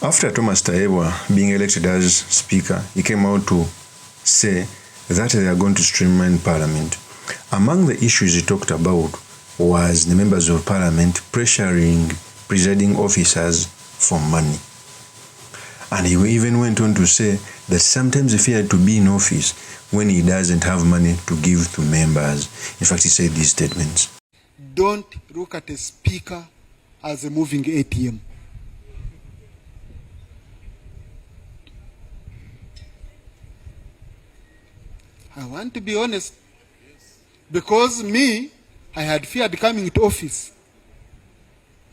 After Thomas TAYEBWA being elected as Speaker, he came out to say that they are going to streamline Parliament. Among the issues he talked about was the members of Parliament pressuring presiding officers for money. And he even went on to say that sometimes he feared to be in office when he doesn't have money to give to members. In fact, he said these statements. Don't look at a speaker as a moving ATM. I want to be honest. Because me, I had feared coming to office.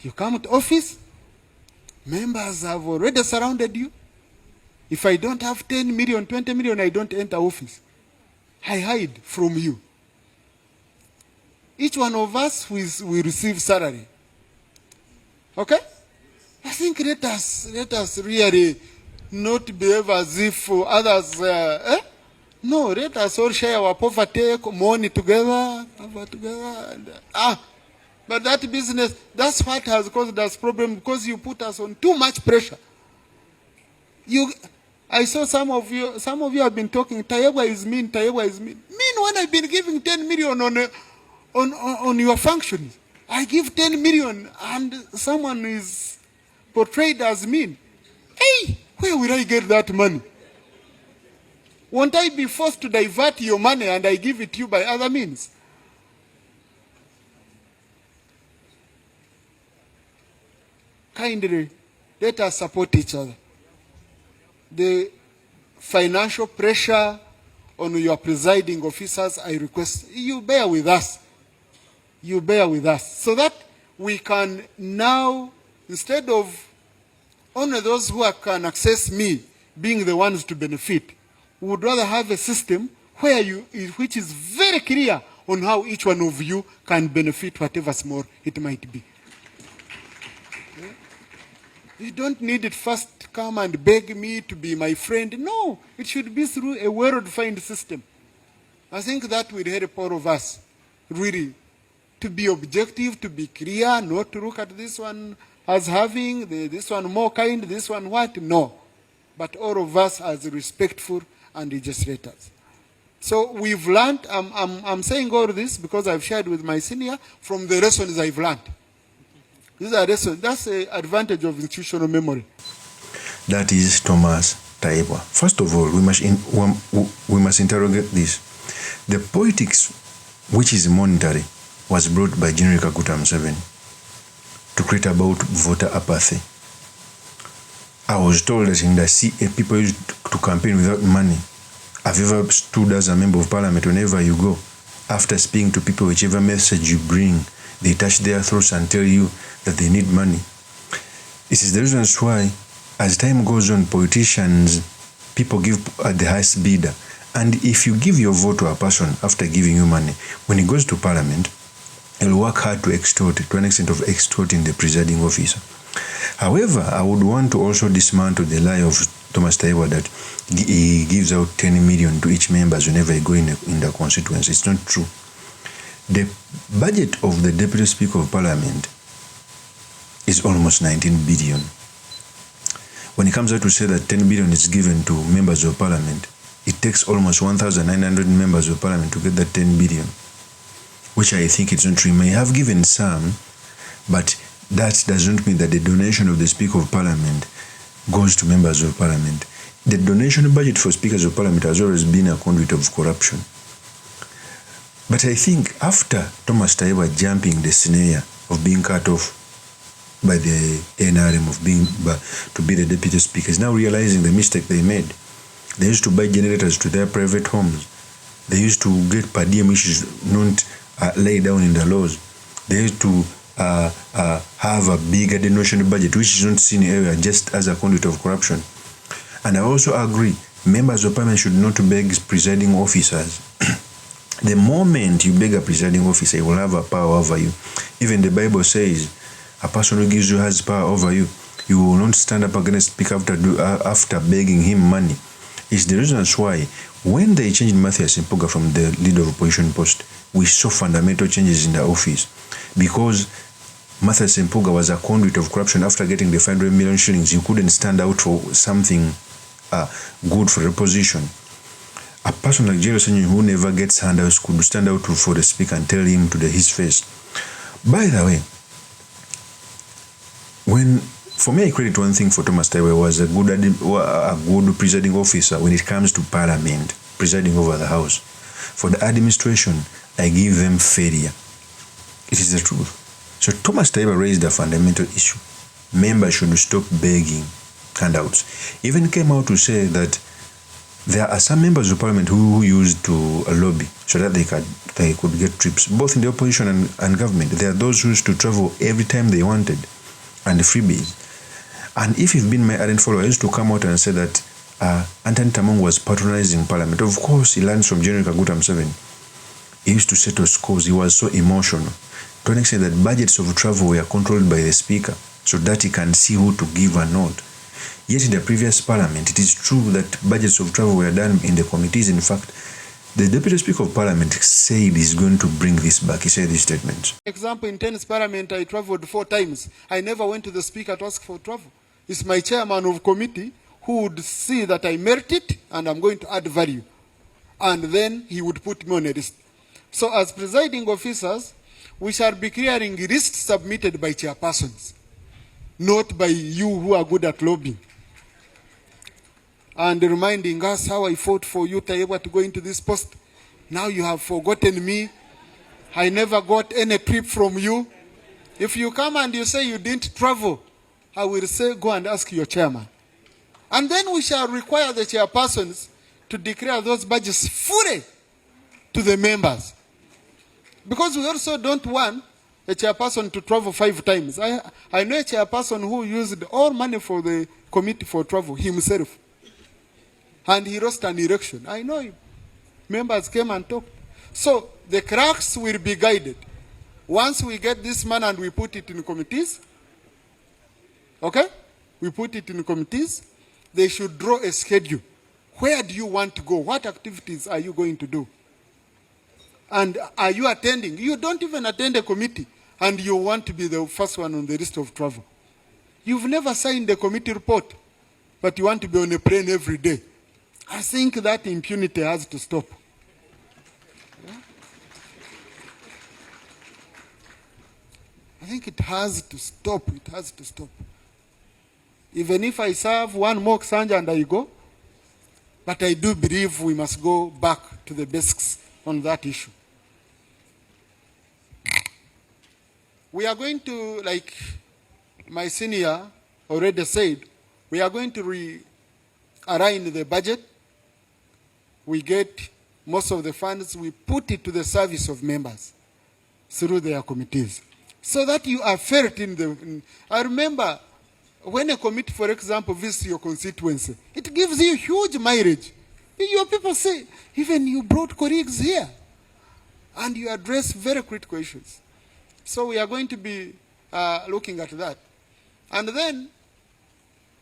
You come to office, members have already surrounded you. If I don't have 10 million, 20 million, I don't enter office. I hide from you. Each one of us will receive salary. Okay? I think let us really not behave as if others, No, let us all share our poverty, money together, but that business, that's what has caused us problem, because you put us on too much pressure. I saw some of you have been talking, TAYEBWA is mean, TAYEBWA is mean. Mean when I've been giving 10 million on your functions. I give 10 million and someone is portrayed as mean. Hey, where will I get that money? Won't I be forced to divert your money and I give it to you by other means? Kindly, let us support each other. The financial pressure on your presiding officers, I request you bear with us. You bear with us so that we can now, instead of only those who can access me being the ones to benefit, we would rather have a system which is very clear on how each one of you can benefit, whatever small it might be. You don't need it first come and beg me to be my friend. No, it should be through a well-defined system. I think that will help all of us, really, to be objective, to be clear, not to look at this one as having, this one more kind, this one what? No. But all of us as respectful and legislators. So we've learned, I'm saying all this because I've shared with my senior from the lessons I've learned. These are lessons. That's the advantage of institutional memory. That is Thomas TAYEBWA. First of all, we must interrogate this. The politics which is monetary was brought by General Kaguta Museveni to create about voter apathy. I was told that in the CA people used to campaign without money. Have you ever stood as a member of parliament whenever you go? After speaking to people, whichever message you bring, they touch their throats and tell you that they need money. It is the reasons why, as time goes on, politicians, people give at the highest bidder. And if you give your vote to a person after giving you money, when he goes to parliament, he'll work hard to extort, to an extent of extorting the presiding officer. However, I would want to also dismantle the lie of Thomas TAYEBWA that he gives out 10 million to each member whenever he goes in the constituency. It's not true. The budget of the Deputy Speaker of Parliament is almost 19 billion. When it comes out to say that 10 billion is given to members of Parliament, it takes almost 1,900 members of Parliament to get that 10 billion, which I think it's not true. He may have given some, but that doesn't mean that the donation of the Speaker of Parliament goes to members of Parliament. The donation budget for Speakers of Parliament has always been a conduit of corruption. But I think after Thomas TAYEBWA jumping the snare of being cut off by the NRM of being to be the Deputy Speaker, is now realizing the mistake they made. They used to buy generators to their private homes. They used to get per diem, which is not laid down in the laws. They used to have a bigger donation budget, which is not seen area just as a conduit of corruption. And I also agree, members of parliament should not beg presiding officers. The moment you beg a presiding officer, he will have a power over you. Even the Bible says, a person who gives you has power over you. You will not stand up against speak after begging him money. It's the reasons why when they changed Matthias Mpuga from the leader of opposition post, we saw fundamental changes in the office, because Martha Sempuga was a conduit of corruption after getting the 500 million shillings. You couldn't stand out for something good for the position. A person like Jerry Senyi who never gets handouts could stand out for the speaker and tell him to his face. By the way, for me, I credit one thing for Thomas Tayebwa was a good presiding officer when it comes to Parliament, presiding over the House. For the administration, I give them failure. It is the truth. So Thomas Tayebwa raised a fundamental issue. Members should stop begging handouts. Even came out to say that there are some members of Parliament who used to lobby so that they could get trips, both in the opposition and government. There are those who used to travel every time they wanted, and the freebies. And if you've been my ardent follower, I used to come out and say that Anthony Tamong was patronizing Parliament. Of course, he learns from General Kaguta Museveni. He used to settle scores. He was so emotional. To an extent that budgets of travel were controlled by the speaker so that he can see who to give or not. Yet in the previous Parliament, it is true that budgets of travel were done in the committees. In fact, the Deputy Speaker of Parliament said he's going to bring this back. He said these statements. Example, in tennis Parliament, I traveled 4 times. I never went to the speaker to ask for travel. It's my chairman of committee who would see that I merit it and I'm going to add value. And then he would put me on a list. So as presiding officers, we shall be clearing lists submitted by chairpersons, not by you who are good at lobbying. And reminding us how I fought for you, Tayebwa, to go into this post. Now you have forgotten me. I never got any trip from you. If you come and you say you didn't travel, I will say go and ask your chairman. And then we shall require the chairpersons to declare those badges fully to the members. Because we also don't want a chairperson to travel 5 times. I know a chairperson who used all money for the committee for travel himself. And he lost an election. I know him. Members came and talked. So the cracks will be guided. Once we get this man and we put it in committees, okay? We put it in committees. They should draw a schedule. Where do you want to go? What activities are you going to do? And are you attending? You don't even attend a committee and you want to be the first one on the list of travel. You've never signed a committee report, but you want to be on a plane every day. I think that impunity has to stop. Yeah? I think it has to stop. It has to stop. Even if I serve one more Sanja and I go, but I do believe we must go back to the basics on that issue. We are going to, like my senior already said, we are going to realign the budget. We get most of the funds, we put it to the service of members through their committees. So that you are felt in the... I remember when a committee, for example, visits your constituency, it gives you huge mileage. Your people say, even you brought colleagues here. And you address very critical issues. So we are going to be looking at that. And then,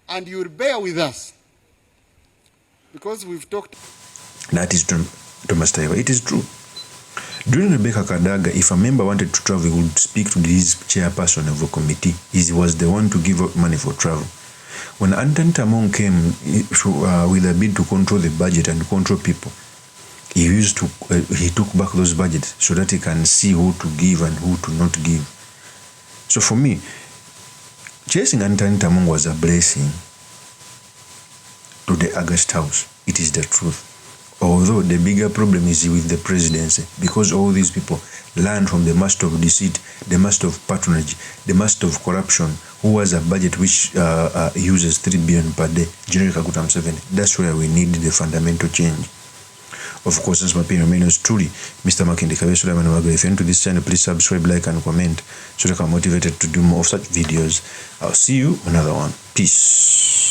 and you will bear with us, because we've talked... That is Thomas Tayebwa. It is true. During Rebecca Kadaga, if a member wanted to travel, he would speak to this chairperson of a committee. He was the one to give out money for travel. When Anthony Tamong came with a bid to control the budget and control people, he took back those budgets so that he can see who to give and who to not give. So for me, chasing Anthony Tamong was a blessing to the August House. It is the truth. Although the bigger problem is with the presidency, because all these people learned from the master of deceit, the master of patronage, the master of corruption, who has a budget which uses 3 billion per day, General Kaguta Museveni. That's where we need the fundamental change. Of course, as my opinion remains truly, Mr. Makindi Kabeso Sulaiman. If you're into this channel, please subscribe, like, and comment so that I'm motivated to do more of such videos. I'll see you on another one. Peace.